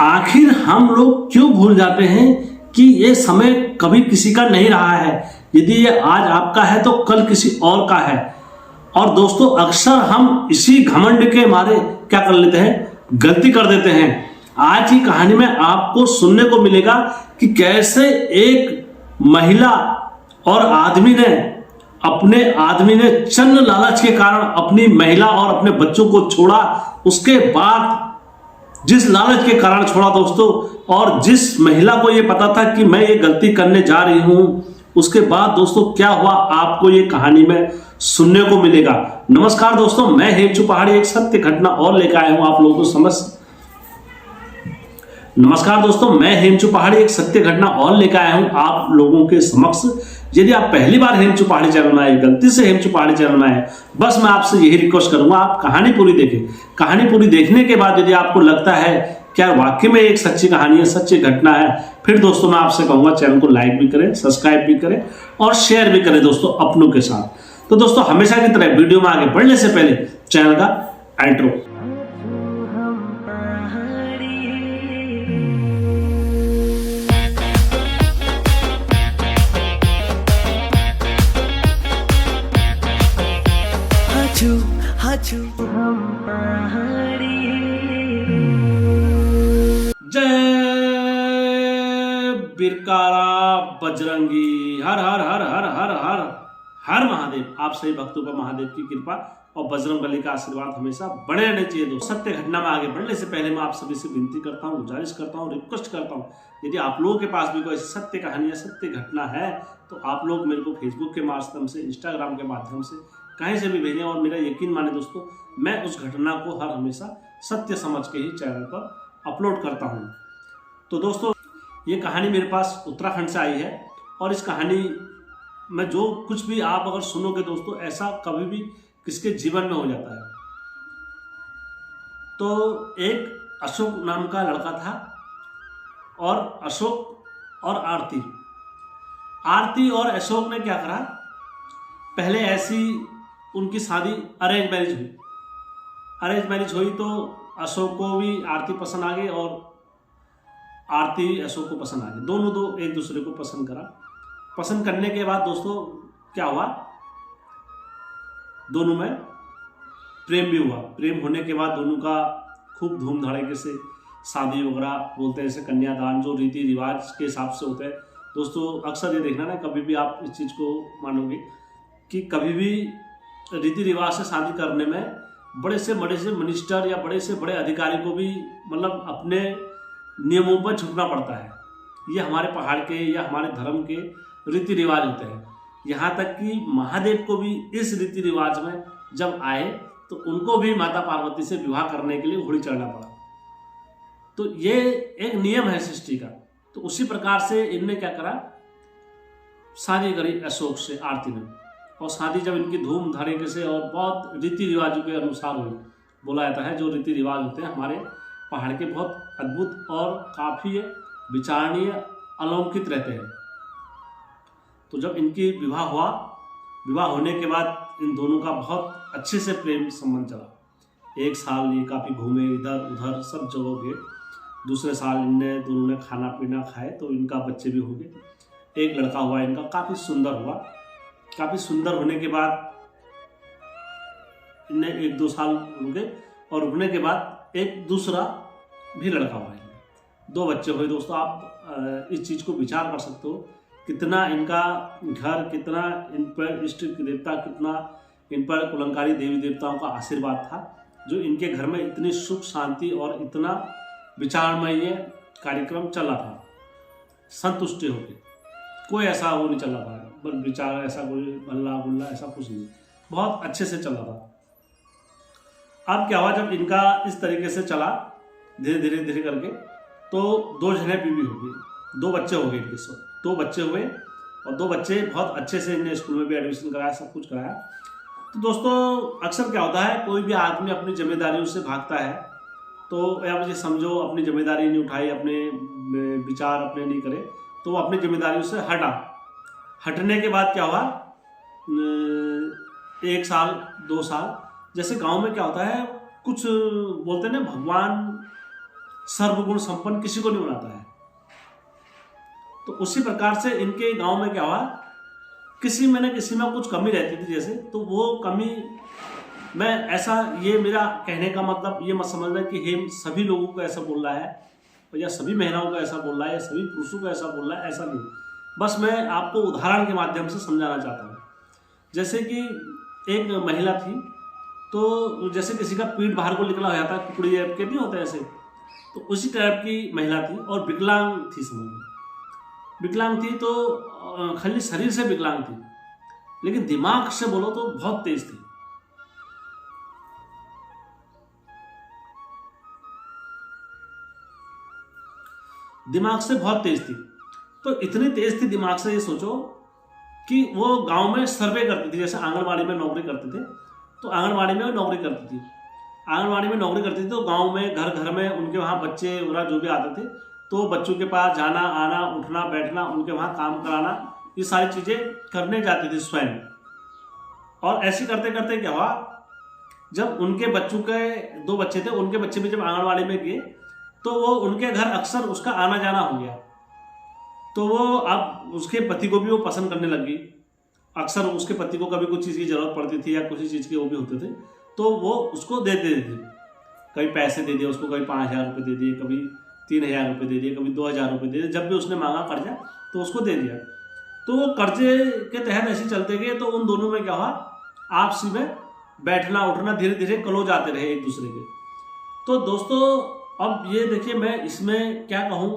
आखिर हम लोग क्यों भूल जाते हैं कि ये समय कभी किसी का नहीं रहा है। यदि ये आज आपका है तो कल किसी और का है। और दोस्तों अक्सर हम इसी घमंड के मारे क्या कर लेते हैं, गलती कर देते हैं। आज की कहानी में आपको सुनने को मिलेगा कि कैसे एक महिला और आदमी ने चंद लालच के कारण अपनी महिला और अपने बच्चों को छोड़ा। उसके बाद जिस लालच के कारण छोड़ा दोस्तों, और जिस महिला को यह पता था कि मैं ये गलती करने जा रही हूं, उसके बाद दोस्तों क्या हुआ आपको ये कहानी में सुनने को मिलेगा। नमस्कार दोस्तों, मैं हेमचू पहाड़ी एक सत्य घटना और लेकर आया हूं आप लोगों को नमस्कार दोस्तों, मैं हेमचू पहाड़ी एक सत्य घटना और लेकर आया हूं आप लोगों के समक्ष। यदि आप पहली बार हेमचू पहाड़ी चैनल में आए, गलती से हेमचू पहाड़ी चैनल में आए, बस मैं आपसे यही रिक्वेस्ट करूंगा, आप कहानी पूरी देखें। कहानी पूरी देखने के बाद यदि आपको लगता है क्या वाकई में एक सच्ची कहानी है, सच्ची घटना है, फिर दोस्तों मैं आपसे कहूंगा चैनल को लाइक भी करें, सब्सक्राइब भी करें और शेयर भी करें दोस्तों अपनों के साथ। तो दोस्तों हमेशा की तरह वीडियो में आगे बढ़ने से पहले चैनल का इंट्रो। जय बिरकारा बजरंगी, हर हर हर हर हर हर हर महादेव। आप सभी भक्तों पर महादेव की कृपा और बजरंगबली का आशीर्वाद हमेशा बने रहने चाहिए। दोस्तों सत्य घटना में आगे बढ़ने से पहले मैं आप सभी से विनती करता हूँ, गुजारिश करता हूँ, रिक्वेस्ट करता हूँ, यदि आप लोगों के पास भी कोई सत्य कहानी या सत्य घटना है तो आप लोग मेरे को फेसबुक के माध्यम से, इंस्टाग्राम के माध्यम से, कहीं से भी भेजें। और मेरा यकीन माने दोस्तों, मैं उस घटना को हर हमेशा सत्य समझ के ही चैनल पर अपलोड करता हूँ। तो दोस्तों ये कहानी मेरे पास उत्तराखंड से आई है और इस कहानी में जो कुछ भी आप अगर सुनोगे दोस्तों, ऐसा कभी भी किसके जीवन में हो जाता है। तो एक अशोक नाम का लड़का था और अशोक और आरती और अशोक ने क्या करा, पहले ऐसी उनकी शादी अरेंज मैरिज हुई तो अशोक को भी आरती पसंद आ गई और आरती अशोक को पसंद आ गई। दोनों एक दूसरे को पसंद करा। पसंद करने के बाद दोस्तों क्या हुआ, दोनों में प्रेम भी हुआ। प्रेम होने के बाद दोनों का खूब धूम धड़ाके से शादी वगैरह, बोलते हैं जैसे कन्यादान, जो रीति रिवाज के हिसाब से होते हैं दोस्तों। अक्सर ये देखना ना, कभी भी आप इस चीज़ को मानोगे कि कभी भी रीति रिवाज से शादी करने में बड़े से मिनिस्टर या बड़े से बड़े अधिकारी को भी मतलब अपने नियमों पर झुकना पड़ता है। ये हमारे पहाड़ के या हमारे धर्म के रीति रिवाज होते हैं। यहाँ तक कि महादेव को भी इस रीति रिवाज में जब आए तो उनको भी माता पार्वती से विवाह करने के लिए घोड़ी चढ़ना पड़ा। तो ये एक नियम है सृष्टि का। तो उसी प्रकार से इनने क्या करा, शादी करी अशोक से आरती ने। और शादी जब इनकी धूम धड़ाके से और बहुत रीति रिवाजों के अनुसार हुई, बोला जाता है जो रीति रिवाज होते हैं हमारे पहाड़ के बहुत अद्भुत और काफ़ी विचारणीय, अलौकिक रहते हैं। तो जब इनकी विवाह हुआ, विवाह होने के बाद इन दोनों का बहुत अच्छे से प्रेम संबंध चला। एक साल ये काफ़ी घूमे, इधर उधर सब जगह गए। दूसरे साल दोनों ने खाना पीना खाए तो इनका बच्चे भी हो गए। एक लड़का हुआ इनका, काफ़ी सुंदर हुआ। काफ़ी सुंदर होने के बाद इनने 1-2 साल रुके और रुकने के बाद एक दूसरा भी लड़का हुआ। 2 बच्चे हुए दोस्तों। आप इस चीज़ को विचार कर सकते हो कितना इनका घर, कितना इन पर इष्ट देवता, कितना इन पर कुलंकारी देवी देवताओं का आशीर्वाद था, जो इनके घर में इतनी सुख शांति और इतना विचारमय कार्यक्रम चला था। संतुष्टि होकर कोई ऐसा वो नहीं चल रहा था, बस विचार ऐसा कोई हल्ला गुल्ला ऐसा कुछ नहीं, बहुत अच्छे से चल रहा था। अब क्या हुआ, जब इनका इस तरीके से चला धीरे धीरे करके, तो 2 जने बीवी हो गई, 2 बच्चे हो गए इनके। 2 बच्चे हुए और 2 बच्चे बहुत अच्छे से इन्हें स्कूल में भी एडमिशन कराया, सब कुछ कराया। तो दोस्तों अक्सर क्या होता है, कोई भी आदमी अपनी जिम्मेदारियों से भागता है, तो या मुझे समझो अपनी जिम्मेदारी नहीं उठाई, अपने विचार अपने नहीं करे, तो वो अपनी जिम्मेदारियों से हटने के बाद क्या हुआ, 1 साल 2 साल, जैसे गांव में क्या होता है, कुछ बोलते हैं ना भगवान सर्वगुण संपन्न किसी को नहीं बनाता है। तो उसी प्रकार से इनके गांव में क्या हुआ, किसी में न किसी में कुछ कमी रहती थी जैसे, तो वो कमी मैं ऐसा, ये मेरा कहने का मतलब ये मत समझना कि हम सभी लोगों को ऐसा बोल रहा है या सभी महिलाओं को ऐसा बोल रहा है या सभी पुरुषों को ऐसा बोल रहा है, ऐसा नहीं। बस मैं आपको उदाहरण के माध्यम से समझाना चाहता हूँ। जैसे कि एक महिला थी, तो जैसे किसी का पीठ बाहर को निकला हो जाता है, कुकड़ी टाइप के नहीं होते ऐसे, तो उसी टाइप की महिला थी और विकलांग थी, समझ विकलांग थी, तो खाली शरीर से विकलांग थी, लेकिन दिमाग से बोलो तो बहुत तेज थी। दिमाग से बहुत तेज थी। तो इतनी तेज थी दिमाग से, ये सोचो कि वो गांव में सर्वे करती थी, जैसे आंगनबाड़ी में नौकरी करते थे, तो आंगनबाड़ी में नौकरी करती थी, आंगनबाड़ी में नौकरी करती थी। तो गांव में घर घर में उनके वहाँ बच्चे वगैरह जो भी आते थे, तो बच्चों के पास जाना आना, उठना बैठना, उनके वहाँ काम कराना, ये सारी चीज़ें करने जाती थी स्वयं। और ऐसे करते करते क्या हुआ, जब उनके बच्चों के 2 बच्चे थे, उनके बच्चे भी जब आंगनबाड़ी में गए, तो वो उनके घर अक्सर उसका आना जाना हो गया। तो वो अब उसके पति को भी वो पसंद करने लग गई। अक्सर उसके पति को कभी कुछ चीज़ की जरूरत पड़ती थी या किसी चीज़ के वो भी होते थे, तो वो उसको दे देते थे। कभी पैसे दे दिए उसको, कभी 5,000 रुपये दे दिए, कभी 3,000 रुपये दे दिए, कभी 2,000 रुपये दे दिए। जब भी उसने मांगा कर्जा तो उसको दे दिया। तो वो कर्जे के तहत ऐसे चलते गए, तो उन दोनों में क्या हुआ, आपसी में बैठना उठना धीरे धीरे क्लोज आते रहे एक दूसरे के। तो दोस्तों अब ये देखिए, मैं इसमें क्या कहूँ,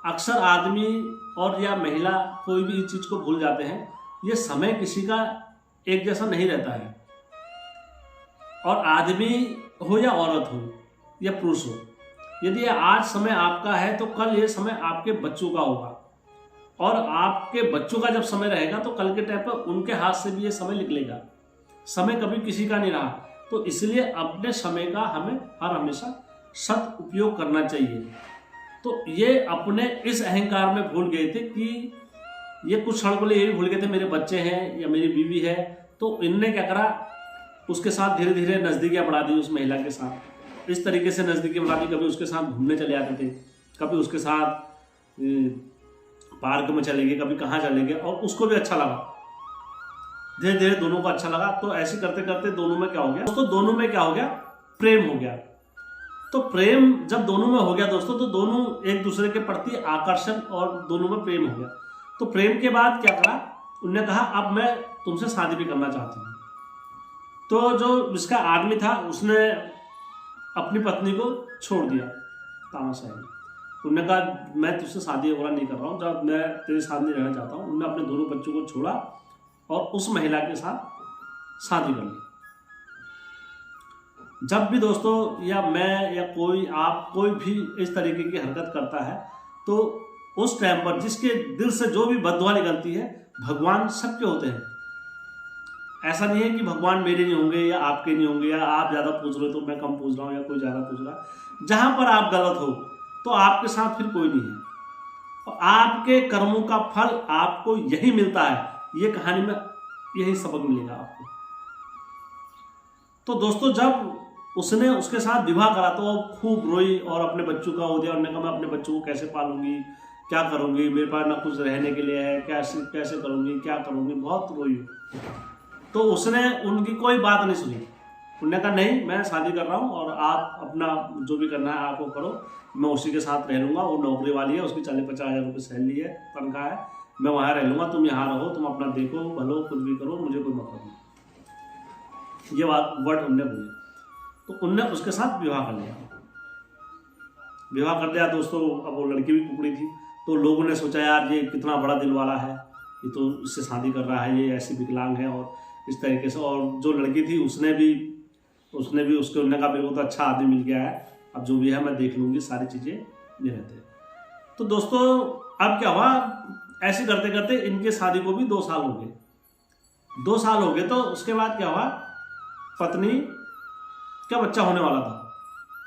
अक्सर आदमी और या महिला कोई भी इस चीज़ को भूल जाते हैं, ये समय किसी का एक जैसा नहीं रहता है। और आदमी हो या औरत हो या पुरुष हो, यदि आज समय आपका है तो कल ये समय आपके बच्चों का होगा, और आपके बच्चों का जब समय रहेगा तो कल के टाइम पर उनके हाथ से भी ये समय निकलेगा। समय कभी किसी का नहीं रहा, तो इसलिए अपने समय का हमें हर हमेशा सद उपयोग करना चाहिए। तो ये अपने इस अहंकार में भूल गए थे कि ये कुछ क्षण के लिए ये भी भूल गए थे मेरे बच्चे हैं या मेरी बीवी है, तो इनने क्या करा, उसके साथ धीरे धीरे नज़दीकियाँ बढ़ा दी उस महिला के साथ। इस तरीके से नज़दीकी बढ़ा दी, कभी उसके साथ घूमने चले जाते थे, कभी उसके साथ पार्क में चले गए, कभी कहाँ चले गए, और उसको भी अच्छा लगा, धीरे धीरे दोनों को अच्छा लगा। तो ऐसे करते करते दोनों में क्या हो गया दोस्तों, दोनों में क्या हो गया, प्रेम हो गया। तो प्रेम जब दोनों में हो गया दोस्तों, तो दोनों एक दूसरे के प्रति आकर्षण और दोनों में प्रेम हो गया। तो प्रेम के बाद क्या करा, उन्होंने कहा अब मैं तुमसे शादी भी करना चाहती हूँ। तो जो इसका आदमी था उसने अपनी पत्नी को छोड़ दिया तानाशाही। उन्होंने कहा मैं तुझसे शादी वगैरह नहीं कर रहा हूँ, जब मैं तेरे साथ नहीं रहना चाहता हूँ। उन्होंने अपने दोनों बच्चों को छोड़ा और उस महिला के साथ शादी कर ली। जब भी दोस्तों या मैं या कोई आप कोई भी इस तरीके की हरकत करता है, तो उस टाइम पर जिसके दिल से जो भी बददुआ निकलती है, भगवान सबके होते हैं। ऐसा नहीं है कि भगवान मेरे नहीं होंगे या आपके नहीं होंगे, या आप ज़्यादा पूछ रहे हो तो मैं कम पूछ रहा हूँ या कोई ज़्यादा पूछ रहा है। जहाँ पर आप गलत हो तो आपके साथ फिर कोई नहीं है, और आपके कर्मों का फल आपको यही मिलता है। ये कहानी में यही सबक मिलेगा आपको। तो दोस्तों जब उसने उसके साथ विवाह करा तो वो खूब रोई और अपने बच्चों का हो दिया। उन्होंने कहा मैं अपने बच्चों को कैसे पालूंगी, क्या करूंगी, मेरे पास ना कुछ रहने के लिए है, कैसे कैसे करूंगी, क्या करूंगी, बहुत रोई। तो उसने उनकी कोई बात नहीं सुनी। उन्होंने कहा नहीं, मैं शादी कर रहा हूँ और आप अपना जो भी करना है आपको करो, मैं उसी के साथ रह लूँगा। वो नौकरी वाली है, उसकी 40-50 हज़ार रुपये सैलरी है, तनख्वाह है, मैं वहाँ रह लूँगा, तुम यहाँ रहो, तुम अपना देखो भलो, कुछ भी करो, मुझे कोई मतलब नहीं। ये बात वर्ड उनने बोले। तो उनने उसके साथ विवाह कर लिया। विवाह कर दिया दोस्तों। अब वो लड़की भी कुकड़ी थी, तो लोगों ने सोचा यार ये कितना बड़ा दिल वाला है, ये तो इससे शादी कर रहा है, ये ऐसी विकलांग है और इस तरीके से। और जो लड़की थी उसने भी उसके उन्होंने कहा मेरे को तो अच्छा आदमी मिल गया है, अब जो भी है मैं देख लूँगी, सारी चीज़ें ये रहते। तो दोस्तों अब क्या हुआ, ऐसे करते करते इनके शादी को भी 2 साल हो गए। 2 साल हो गए तो उसके बाद क्या हुआ, पत्नी का बच्चा होने वाला था।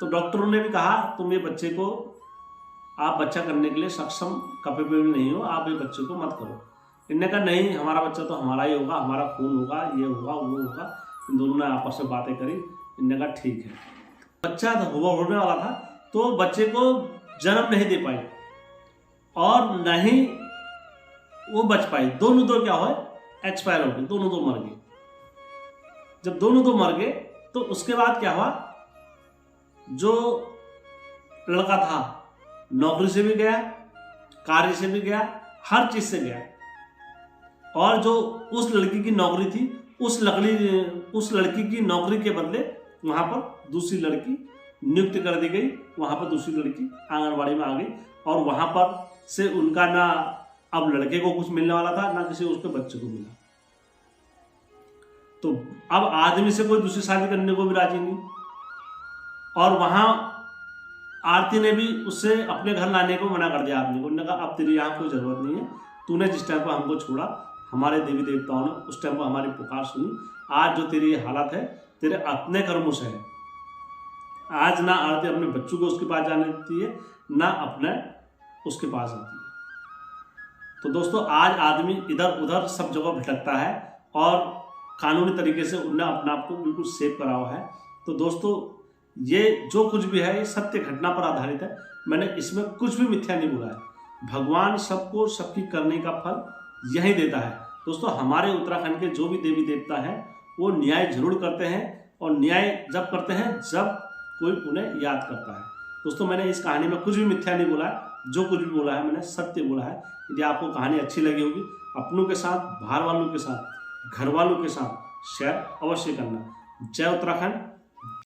तो डॉक्टरों ने भी कहा तुम ये बच्चे को, आप बच्चा करने के लिए सक्षम कैपेबल नहीं हो, आप ये बच्चे को मत करो। इन्होंने कहा नहीं, हमारा बच्चा तो हमारा ही होगा, हमारा खून होगा, ये होगा वो होगा। इन दोनों ने आपस में बातें करी। इन्होंने कहा ठीक है। बच्चा होने वाला था तो बच्चे को जन्म नहीं दे पाई और न ही वो बच पाई। दोनों दो क्या हुए, एक्सपायर हो गए, दोनों दो मर गए। जब दोनों दो मर गए तो उसके बाद क्या हुआ, जो लड़का था नौकरी से भी गया, कार्य से भी गया, हर चीज से गया, और जो उस लड़की की नौकरी थी उस लड़की की नौकरी के बदले वहां पर दूसरी लड़की नियुक्त कर दी गई। वहां पर दूसरी लड़की आंगनबाड़ी में आ गई और वहां पर से उनका ना अब लड़के को कुछ मिलने वाला था, ना किसी उसके बच्चे को मिला। तो अब आदमी से कोई दूसरी शादी करने को भी राजी नहीं, और वहां आरती ने भी उससे अपने घर लाने को मना कर दिया। आदमी को उन्होंने कहा अब तेरी यहाँ कोई जरूरत नहीं है, तूने जिस टाइम पर हमको छोड़ा, हमारे देवी देवताओं ने उस टाइम पर हमारी पुकार सुनी, आज जो तेरी ये हालत है तेरे अपने कर्मों से है। आज ना आरती अपने बच्चों को उसके पास जाने देती है, ना अपने उसके पास आती है। तो दोस्तों आज आदमी इधर उधर सब जगह भटकता है और कानूनी तरीके से उन्हें अपने आप को बिल्कुल सेव करा हुआ है। तो दोस्तों ये जो कुछ भी है ये सत्य घटना पर आधारित है, मैंने इसमें कुछ भी मिथ्या नहीं बोला है। भगवान सबको सबकी करने का फल यही देता है। दोस्तों हमारे उत्तराखंड के जो भी देवी देवता हैं वो न्याय जरूर करते हैं, और न्याय जब करते हैं जब कोई उन्हें याद करता है। दोस्तों मैंने इस कहानी में कुछ भी मिथ्या नहीं बोला है, जो कुछ भी बोला है मैंने सत्य बोला है। यदि आपको कहानी अच्छी लगी होगी अपनों के साथ, बाहर वालों के साथ, घर वालों के साथ शेयर अवश्य करना। जय उत्तराखंड,